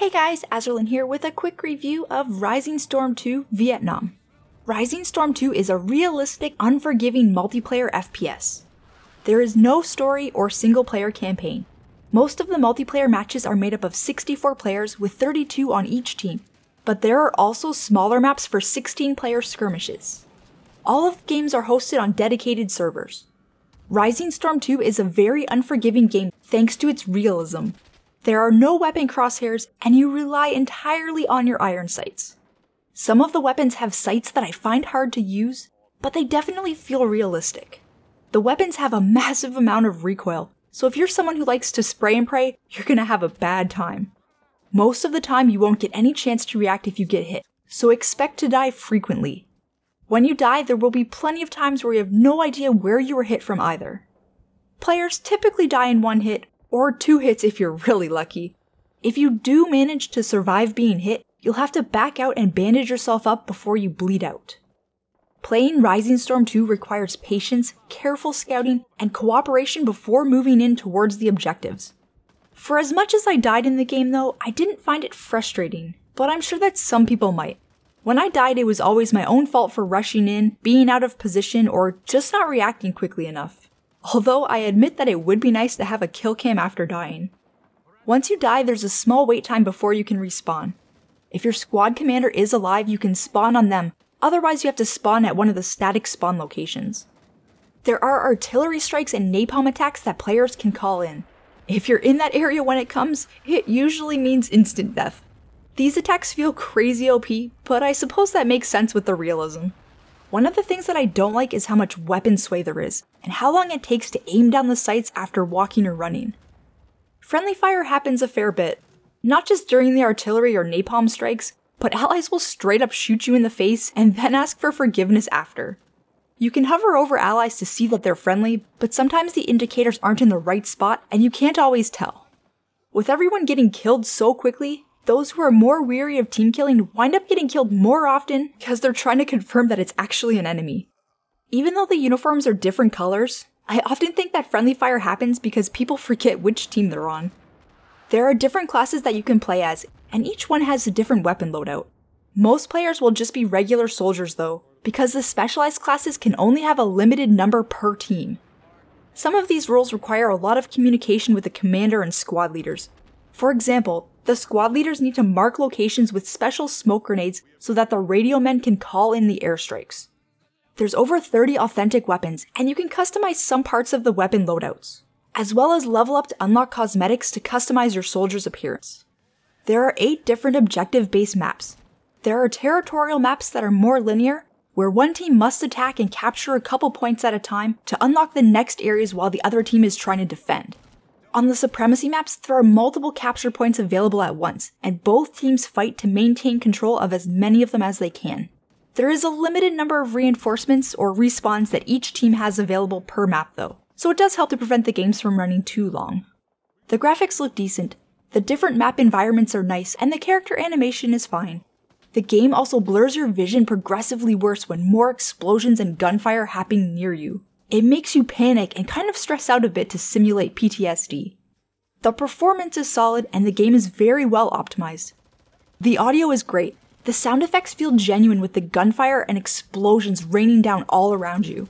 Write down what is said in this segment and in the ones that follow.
Hey guys, Azralynn here with a quick review of Rising Storm 2 Vietnam. Rising Storm 2 is a realistic, unforgiving multiplayer FPS. There is no story or single-player campaign. Most of the multiplayer matches are made up of 64 players with 32 on each team, but there are also smaller maps for 16-player skirmishes. All of the games are hosted on dedicated servers. Rising Storm 2 is a very unforgiving game thanks to its realism. There are no weapon crosshairs, and you rely entirely on your iron sights. Some of the weapons have sights that I find hard to use, but they definitely feel realistic. The weapons have a massive amount of recoil, so if you're someone who likes to spray and pray, you're gonna have a bad time. Most of the time you won't get any chance to react if you get hit, so expect to die frequently. When you die, there will be plenty of times where you have no idea where you were hit from either. Players typically die in one hit, or 2 hits if you're really lucky. If you do manage to survive being hit, you'll have to back out and bandage yourself up before you bleed out. Playing Rising Storm 2 requires patience, careful scouting, and cooperation before moving in towards the objectives. For as much as I died in the game though, I didn't find it frustrating, but I'm sure that some people might. When I died, it was always my own fault for rushing in, being out of position, or just not reacting quickly enough. Although I admit that it would be nice to have a kill cam after dying. Once you die, there's a small wait time before you can respawn. If your squad commander is alive, you can spawn on them, otherwise you have to spawn at one of the static spawn locations. There are artillery strikes and napalm attacks that players can call in. If you're in that area when it comes, it usually means instant death. These attacks feel crazy OP, but I suppose that makes sense with the realism. One of the things that I don't like is how much weapon sway there is, and how long it takes to aim down the sights after walking or running. Friendly fire happens a fair bit, not just during the artillery or napalm strikes, but allies will straight up shoot you in the face and then ask for forgiveness after. You can hover over allies to see that they're friendly, but sometimes the indicators aren't in the right spot and you can't always tell. With everyone getting killed so quickly, those who are more weary of team killing wind up getting killed more often because they're trying to confirm that it's actually an enemy. Even though the uniforms are different colors, I often think that friendly fire happens because people forget which team they're on. There are different classes that you can play as, and each one has a different weapon loadout. Most players will just be regular soldiers though, because the specialized classes can only have a limited number per team. Some of these roles require a lot of communication with the commander and squad leaders. For example, the squad leaders need to mark locations with special smoke grenades so that the radio men can call in the airstrikes. There's over 30 authentic weapons, and you can customize some parts of the weapon loadouts, as well as level up to unlock cosmetics to customize your soldier's appearance. There are 8 different objective-based maps. There are territorial maps that are more linear, where one team must attack and capture a couple points at a time to unlock the next areas while the other team is trying to defend. On the supremacy maps, there are multiple capture points available at once, and both teams fight to maintain control of as many of them as they can. There is a limited number of reinforcements or respawns that each team has available per map though, so it does help to prevent the games from running too long. The graphics look decent, the different map environments are nice, and the character animation is fine. The game also blurs your vision progressively worse when more explosions and gunfire happen near you. It makes you panic and kind of stress out a bit to simulate PTSD. The performance is solid and the game is very well optimized. The audio is great. The sound effects feel genuine with the gunfire and explosions raining down all around you.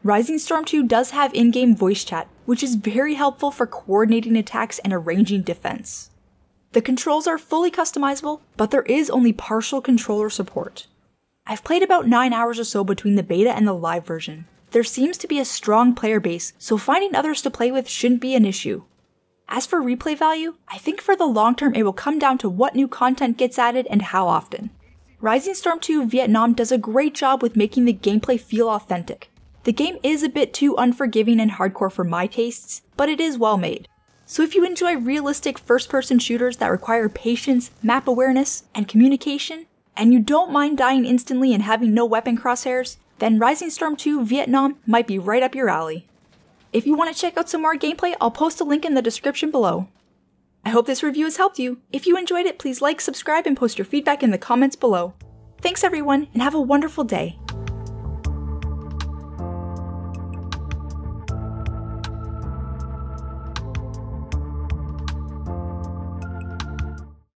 Rising Storm 2 does have in-game voice chat, which is very helpful for coordinating attacks and arranging defense. The controls are fully customizable, but there is only partial controller support. I've played about 9 hours or so between the beta and the live version. There seems to be a strong player base, so finding others to play with shouldn't be an issue. As for replay value, I think for the long term it will come down to what new content gets added and how often. Rising Storm 2 Vietnam does a great job with making the gameplay feel authentic. The game is a bit too unforgiving and hardcore for my tastes, but it is well made. So if you enjoy realistic first-person shooters that require patience, map awareness, and communication, and you don't mind dying instantly and having no weapon crosshairs, then Rising Storm 2 Vietnam might be right up your alley. If you want to check out some more gameplay, I'll post a link in the description below. I hope this review has helped you. If you enjoyed it, please like, subscribe, and post your feedback in the comments below. Thanks everyone, and have a wonderful day.